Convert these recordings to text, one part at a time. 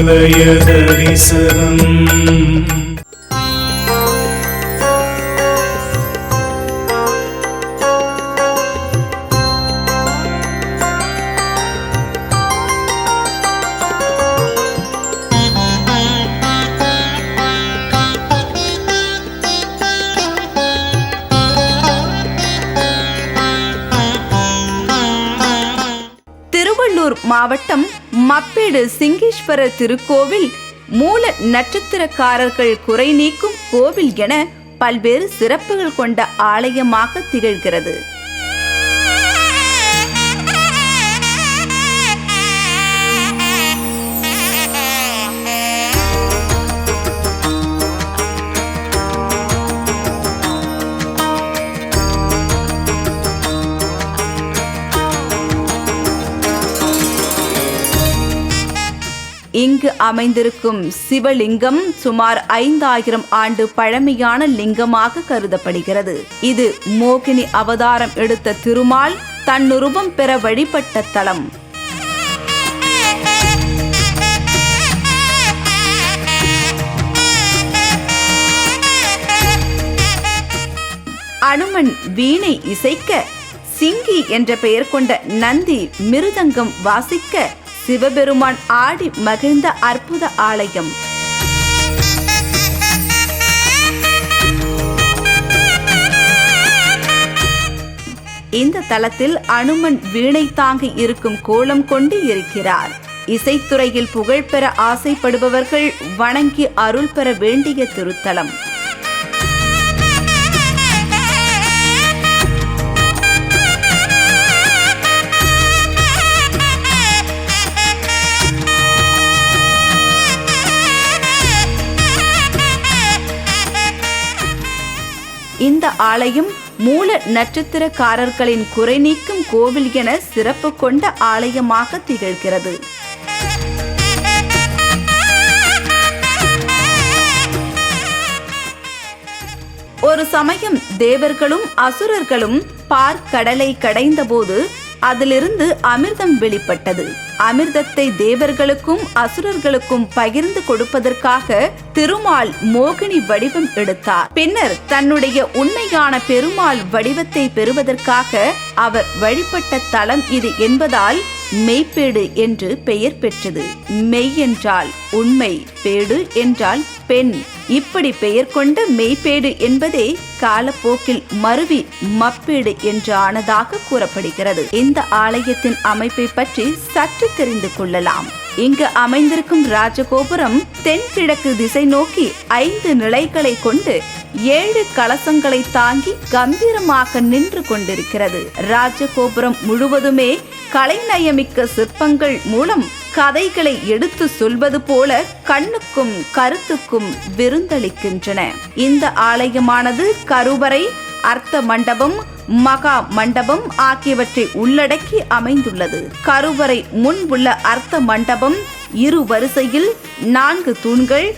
ஆலய தரிசனம். மாவட்டம் மப்பேடு சிங்கேஸ்வரர் திருக்கோவில் மூல நட்சத்திரக்காரர்கள் குறை நீக்கும் கோவில் என பல்வேறு சிறப்புகள் கொண்ட ஆலயமாக திகழ்கிறது. இங்கு அமைந்திருக்கும் சிவலிங்கம் சுமார் 5000 ஆண்டு பழமையான லிங்கமாக கருதப்படுகிறது. இது மோகினி அவதாரம் எடுத்த திருமால் தன்னுருவம் பெற வழிபட்ட தலம். அனுமன் வீணை இசைக்க, சிங்கி என்ற பெயர் கொண்ட நந்தி மிருதங்கம் வாசிக்க, சிவபெருமான் ஆடி மகிழ்ந்த அற்புத ஆலயம். இந்த தலத்தில் அனுமன் வீணை தாங்கி இருக்கும் கோலம் கொண்டு இருக்கிறார். இசைத்துறையில் புகழ் பெற ஆசைப்படுபவர்கள் வணங்கி அருள் பெற வேண்டிய திருத்தலம். இந்த ஆலயம் மூல நட்சத்திரக்காரர்களின் குறை நீக்கும் கோவில் என சிறப்பு கொண்ட ஆலயமாக திகழ்கிறது. ஒரு சமயம் தேவர்களும் அசுரர்களும் பார்க்கடலை கடைந்த போது அதிலிருந்து அமிர்தம் வெளிப்பட்டது. அமிர்தத்தை தேவர்களுக்கும் அசுரர்களுக்கும் பகிர்ந்து கொடுப்பதற்காக திருமால் மோகினி வடிவம் எடுத்தார். பின்னர் தன்னுடைய உண்மையான பெருமாள் வடிவத்தை பெறுவதற்காக அவர் வழிபட்ட தலம் இது என்பதால் மெய்ப்பேடு என்று பெயர் பெற்றது. மெய் என்றால் உண்மை, பேடு என்றால் பெண். இப்படி பெயர் கொண்ட மெய்ப்பேடு என்பதே காலப்போக்கில் மருவி மப்பேடு என்று ஆனதாக கூறப்படுகிறது. இந்த ஆலயத்தின் அமைப்பை பற்றி சற்று தெரிந்து கொள்ளலாம். இங்கு அமைந்திருக்கும் ராஜகோபுரம் தென்கிழக்கு திசை நோக்கி 5 நிலைகளை கொண்டு 7 கலசங்களை தாங்கி கம்பீரமாக நின்று கொண்டிருக்கிறது. ராஜகோபுரம் முழுவதுமே கலைநயமிக்க சிற்பங்கள் மூலம் கதைகளை எடுத்து சொல்வது போல கண்ணுக்கும் கருத்துக்கும் விருந்தளிக்கின்றன. இந்த ஆலயமானது கருவறை, அர்த்த மண்டபம், மகா மண்டபம் ஆகியவற்றை உள்ளடக்கி அமைந்துள்ளது. கருவறை முன் உள்ள அர்த்த மண்டபம் 2 வரிசையில் 4 தூண்கள்,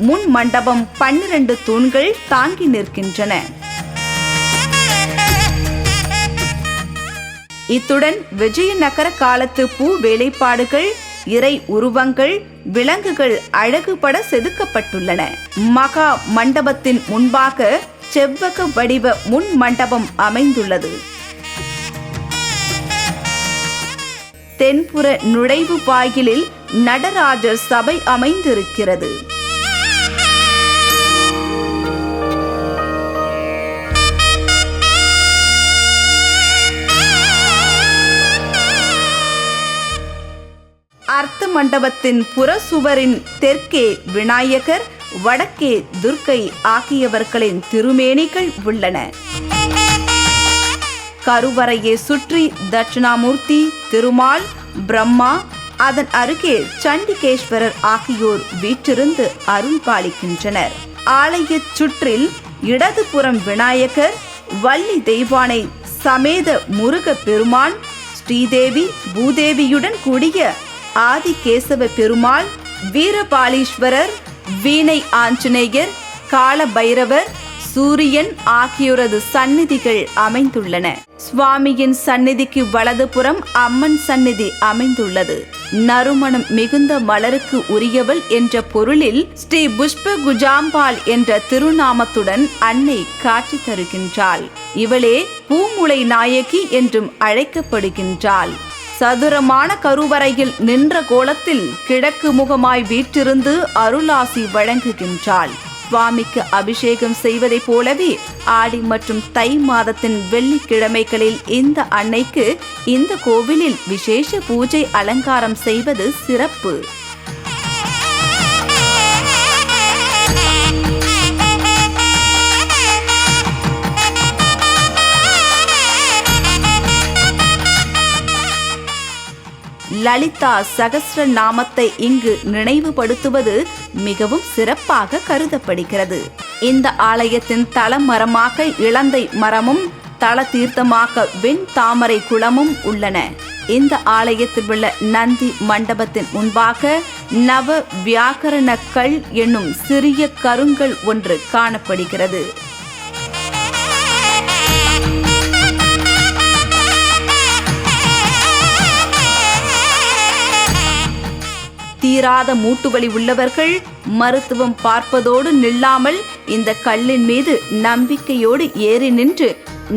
முன் மண்டபம் 12 தூண்கள் தாங்கி நிற்கின்றன. இத்துடன் விஜயநகர காலத்து பூ வேலைப்பாடுகள், இறை உருவங்கள், விலங்குகள் அழகுபட செதுக்கப்பட்டுள்ளன. மகா மண்டபத்தின் முன்பாக செவ்வக வடிவ முன் மண்டபம் அமைந்துள்ளது. தென்புற நுழைவு வாயிலில் நடராஜர் சபை அமைந்திருக்கிறது. அர்த்த மண்டபத்தின் புறசுவரின் தெற்கே விநாயகர், வடக்கே துர்க்கை ஆகியவர்களின் திருமேனிகள் உள்ளன. கருவறையை சுற்றி தட்சிணாமூர்த்தி, திருமால், பிரம்மா, அதன் அருகே சண்டிகேஸ்வரர் ஆகியோர் வீற்றிருந்து அருள் பாலிக்கின்றனர். ஆலய சுற்றில் இடதுபுறம் விநாயகர், வள்ளி தெய்வானை சமேத முருக பெருமான், ஸ்ரீதேவி பூதேவியுடன் கூடிய ஆதிகேசவ பெருமாள், வீரபாலீஸ்வரர், வீணை ஆஞ்சநேயர், கால பைரவர், சூரியன் ஆகியோரது சந்நிதிகள் அமைந்துள்ளன. சுவாமியின் சந்நிதிக்கு வலதுபுறம் அம்மன் சந்நிதி அமைந்துள்ளது. நறுமணம் மிகுந்த மலருக்கு உரியவள் என்ற பொருளில் ஸ்ரீ புஷ்ப குஜாம்பாள் என்ற திருநாமத்துடன் அன்னை காட்சி தருகின்றாள். இவளே பூமுலை நாயகி என்றும் அழைக்கப்படுகின்றாள். சதுரமான கருவறையில் நின்ற கோலத்தில் கிழக்கு முகமாய் வீற்றிருந்து அருளாசி வழங்குகின்றாள். சுவாமிக்கு அபிஷேகம் செய்வதை போலவே ஆடி மற்றும் தை மாதத்தின் வெள்ளிக்கிழமைகளில் இந்த அன்னைக்கு இந்த கோவிலில் விசேஷ பூஜை அலங்காரம் செய்வது சிறப்பு. லலிதா சகஸ்ர நாமத்தை இங்கு நினைவுபடுத்துவது மிகவும் சிறப்பாக கருதப்படுகிறது. இந்த ஆலயத்தின் தலமரமாக இலந்தை மரமும் தல தீர்த்தமாக வெண் தாமரை குளமும் உள்ளன. இந்த ஆலயத்தில் உள்ள நந்தி மண்டபத்தின் முன்பாக நவ வியாகரண கல் என்னும் சிறிய கருங்கல் ஒன்று காணப்படுகிறது. தீராத மூட்டுவலி உள்ளவர்கள் மருத்துவம் பார்ப்பதோடு நில்லாமல் இந்த கல்லின் மீது நம்பிக்கையோடு ஏறி நின்று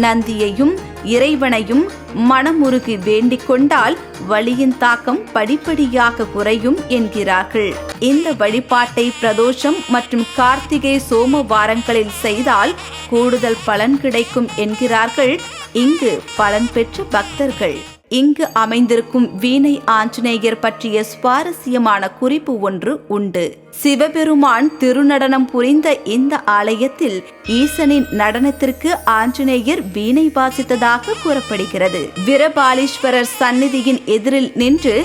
நந்தியையும் இறைவனையும் மனமுருகி வேண்டிக் கொண்டால் வலியின் தாக்கம் படிப்படியாக குறையும் என்கிறார்கள். இந்த வழிபாட்டை பிரதோஷம் மற்றும் கார்த்திகை சோமவாரங்களில் செய்தால் கூடுதல் பலன் கிடைக்கும் என்கிறார்கள் இங்கு பலன் பெற்ற பக்தர்கள். இங்கு அமைந்திருக்கும் வீணை ஆஞ்சநேயர் பற்றிய சுவாரஸ்யமான குறிப்பு ஒன்று உண்டு. சிவபெருமான் திருநடனம் புரிந்த இந்த ஆலயத்தில் ஈசனின் நடனத்திற்கு ஆஞ்சநேயர் வீணை வாசித்ததாக கூறப்படுகிறது. வீரபாலீஸ்வரர் சந்நிதியின் எதிரில் நின்று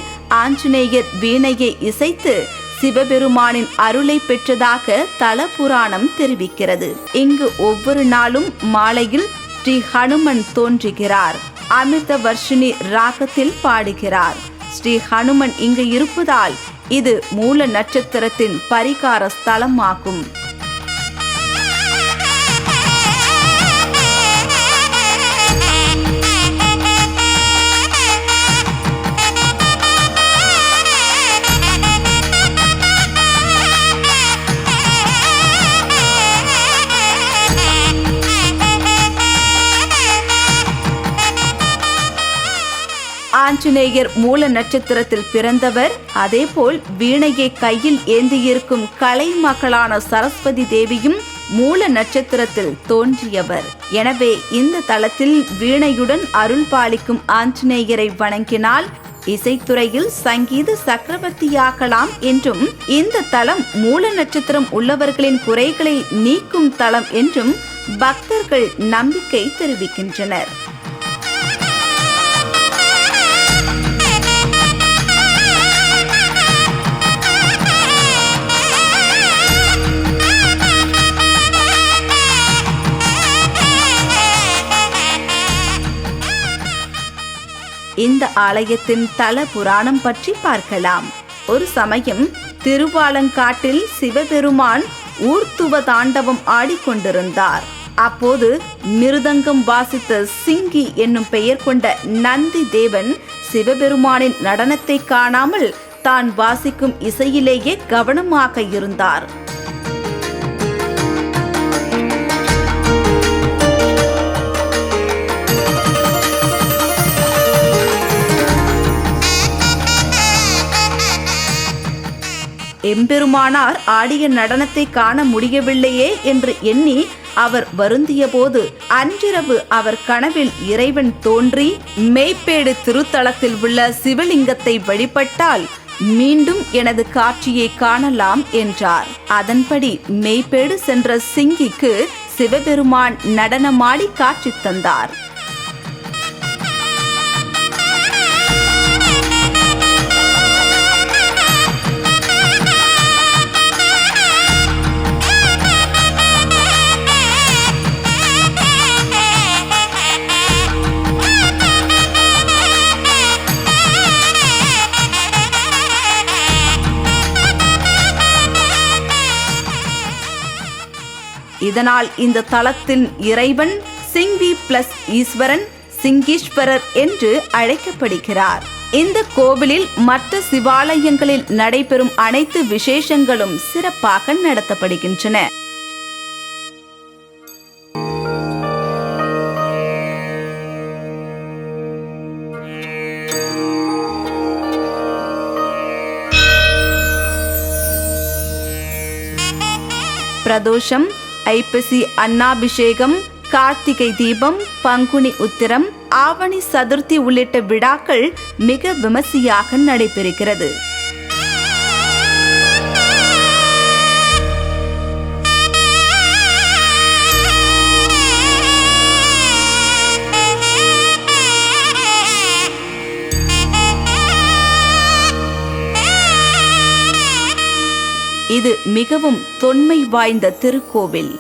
ஆஞ்சநேயர் வீணையை இசைத்து சிவபெருமானின் அருளை பெற்றதாக தல புராணம் தெரிவிக்கிறது. இங்கு ஒவ்வொரு நாளும் மாலையில் ஸ்ரீ ஹனுமன் தோன்றுகிறார். அமிர்த வர்ஷினி ராகத்தில் பாடுகிறார். ஸ்ரீ ஹனுமன் இங்கு இருப்பதால் இது மூல நட்சத்திரத்தின் பரிகார ஸ்தலமாகும். ஆஞ்சநேயர் மூல நட்சத்திரத்தில் பிறந்தவர். அதேபோல் வீணையை கையில் ஏந்தியிருக்கும் கலைமகளான சரஸ்வதி தேவியும் மூல நட்சத்திரத்தில் தோன்றியவர். எனவே இந்த தலத்தில் வீணையுடன் அருள் பாலிக்கும் ஆஞ்சநேயரை வணங்கினால் இசைத்துறையில் சங்கீத சக்கரவர்த்தியாகலாம் என்றும், இந்த தலம் மூல நட்சத்திரம் உள்ளவர்களின் குறைகளை நீக்கும் தலம் என்றும் பக்தர்கள் நம்பிக்கை தெரிவிக்கின்றனர். இந்த ஆலயத்தின் தல புராணம் பற்றி பார்க்கலாம். ஒரு சமயம் திருவாலங்காட்டில் சிவபெருமான் ஊர்த்துவ தாண்டவம் ஆடிக்கொண்டிருந்தார். அப்போது மிருதங்கம் வாசித்த சிங்கி என்னும் பெயர் கொண்ட நந்தி தேவன் சிவபெருமானின் நடனத்தை காணாமல் தான் வாசிக்கும் இசையிலேயே கவனமாக இருந்தார். எம்பெருமானார் ஆடிய நடனத்தை காண முடியவில்லையே என்று எண்ணி அவர் வருந்திய போது அன்றிரவு அவர் கனவில் இறைவன் தோன்றி மெய்ப்பேடு திருத்தலத்தில் உள்ள சிவலிங்கத்தை வழிபட்டால் மீண்டும் எனது காட்சியை காணலாம் என்றார். அதன்படி மெய்ப்பேடு சென்ற சிங்கிக்கு சிவபெருமான் நடனமாடி காட்சி தந்தார். இதனால் இந்த தலத்தின் இறைவன் சிங்வி பிளஸ் ஈஸ்வரன் சிங்கீஸ்வரர் என்று அழைக்கப்படுகிறார். இந்த கோவிலில் மற்ற சிவாலயங்களில் நடைபெறும் அனைத்து விசேஷங்களும் சிறப்பாக நடத்தப்படுகின்றன. பிரதோஷம், ஐப்பசி அன்னாபிஷேகம், கார்த்திகை தீபம், பங்குனி உத்திரம், ஆவணி சதுர்த்தி உள்ளிட்ட விழாக்கள் மிக விமர்சையாக நடைபெறுகிறது. இது மிகவும் தொன்மை வாய்ந்த திருக்கோவில்.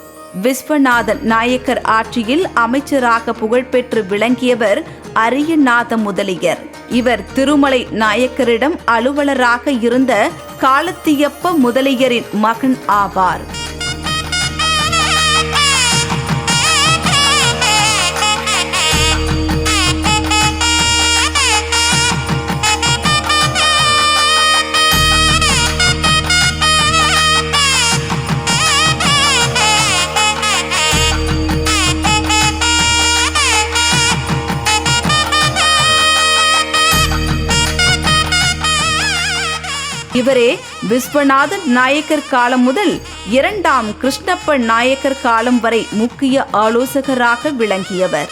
விஸ்வநாதன் நாயக்கர் ஆட்சியில் அமைச்சராக புகழ்பெற்று விளங்கியவர் அரியநாத முதலியர். இவர் திருமலை நாயக்கரிடம் அலுவலராக இருந்த காலத்தியப்ப முதலியரின் மகன் ஆவார். இவரே விஸ்வநாதன் நாயக்கர் காலம் முதல் இரண்டாம் கிருஷ்ணப்ப நாயக்கர் காலம் வரை முக்கிய ஆலோசகராக விளங்கியவர்.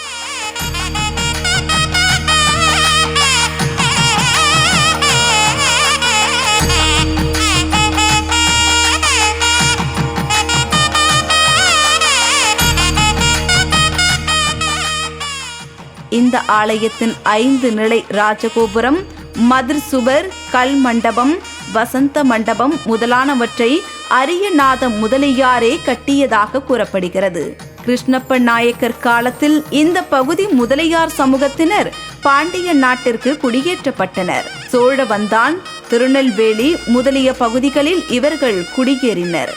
இந்த ஆலயத்தின் 5 நிலை ராஜகோபுரம், மதிர் சுவர், கல் மண்டபம், வசந்த மண்டபம் முதலானவற்றை அரியநாத முதலியாரே கட்டியதாக கூறப்படுகிறது. கிருஷ்ணப்ப நாயக்கர் காலத்தில் இந்த பகுதி முதலியார் சமூகத்தினர் பாண்டிய நாட்டிற்கு குடியேற்றப்பட்டனர். சோழவந்தான், திருநெல்வேலி முதலிய பகுதிகளில் இவர்கள் குடியேறினர்.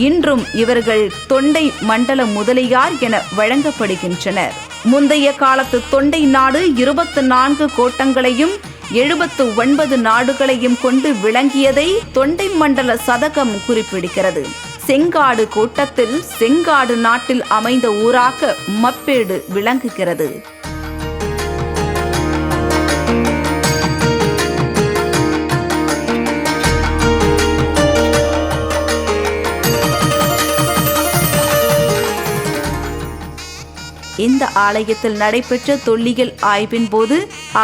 இன்றும் இவர்கள் தொண்டை மண்டல முதலியார் என வழங்கப்படுகின்றனர். முந்தைய காலத்து தொண்டை நாடு 24 கோட்டங்களையும் 79 நாடுகளையும் கொண்டு விளங்கியதை தொண்டை மண்டல சதகம் குறிப்பிடுகிறது. செங்காடு கோட்டத்தில் செங்காடு நாட்டில் அமைந்த ஊராக மப்பேடு விளங்குகிறது. இந்த ஆலயத்தில் நடைபெற்ற தொல்லியல் ஆய்வின் போது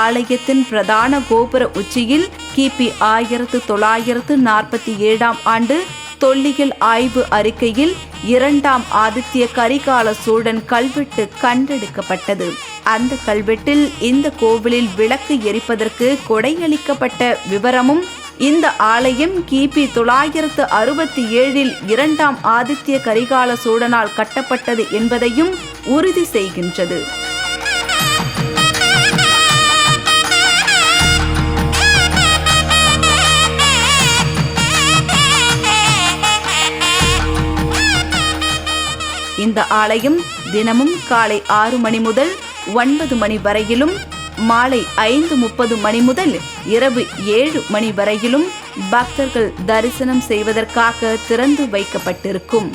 ஆலயத்தின் பிரதான கோபுர உச்சியில் கிபி 1947 ஆண்டு தொல்லியல் ஆய்வு அறிக்கையில் 2ஆம் ஆதித்ய கரிகால சோழன் கல்வெட்டு கண்டெடுக்கப்பட்டது. அந்த கல்வெட்டில் இந்த கோவிலில் விளக்கு எரிப்பதற்கு கொடையளிக்கப்பட்ட விவரமும் இந்த ஆலயம் கிபி 967 2ஆம் ஆதித்ய கரிகால சோழனால் கட்டப்பட்டது என்பதையும் உறுதி செய்கின்றது. இந்த ஆலயம் தினமும் காலை 6 மணி முதல் 9 மணி வரையிலும், மாலை 5:30 மணி முதல் இரவு 7 மணி வரையிலும் பக்தர்கள் தரிசனம் செய்வதற்காக திறந்து வைக்கப்பட்டிருக்கும்.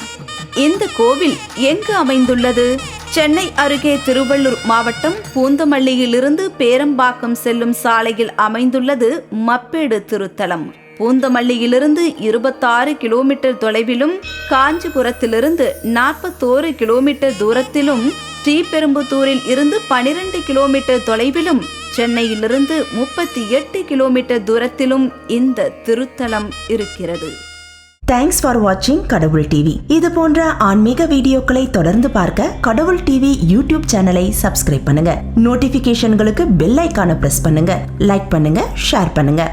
இந்த கோவில் எங்கு அமைந்துள்ளது? சென்னை அருகே திருவள்ளூர் மாவட்டம் பூந்தமல்லியிலிருந்து பேரம்பாக்கம் செல்லும் சாலையில் அமைந்துள்ளது மப்பேடு திருத்தலம். பூந்தமல்லியிலிருந்து 26 கிலோமீட்டர் தொலைவிலும், காஞ்சிபுரத்திலிருந்து 41 கிலோமீட்டர் தூரத்திலும், ஸ்ரீபெரும்புதூரில் இருந்து 12 கிலோமீட்டர் தொலைவிலும், சென்னையிலிருந்து 38 கிலோமீட்டர் தூரத்திலும் இந்த திருத்தலம் இருக்கிறது. தேங்க்ஸ் ஃபார் வாட்சிங் கடவுள் டிவி. இது போன்ற ஆன்மீக வீடியோக்களை தொடர்ந்து பார்க்க கடவுள் டிவி யூடியூப் சேனலை சப்ஸ்கிரைப் பண்ணுங்க. நோட்டிபிகேஷன்களுக்கு பெல் ஐகானை பிரஸ் பண்ணுங்க. லைக் பண்ணுங்க, ஷேர் பண்ணுங்க.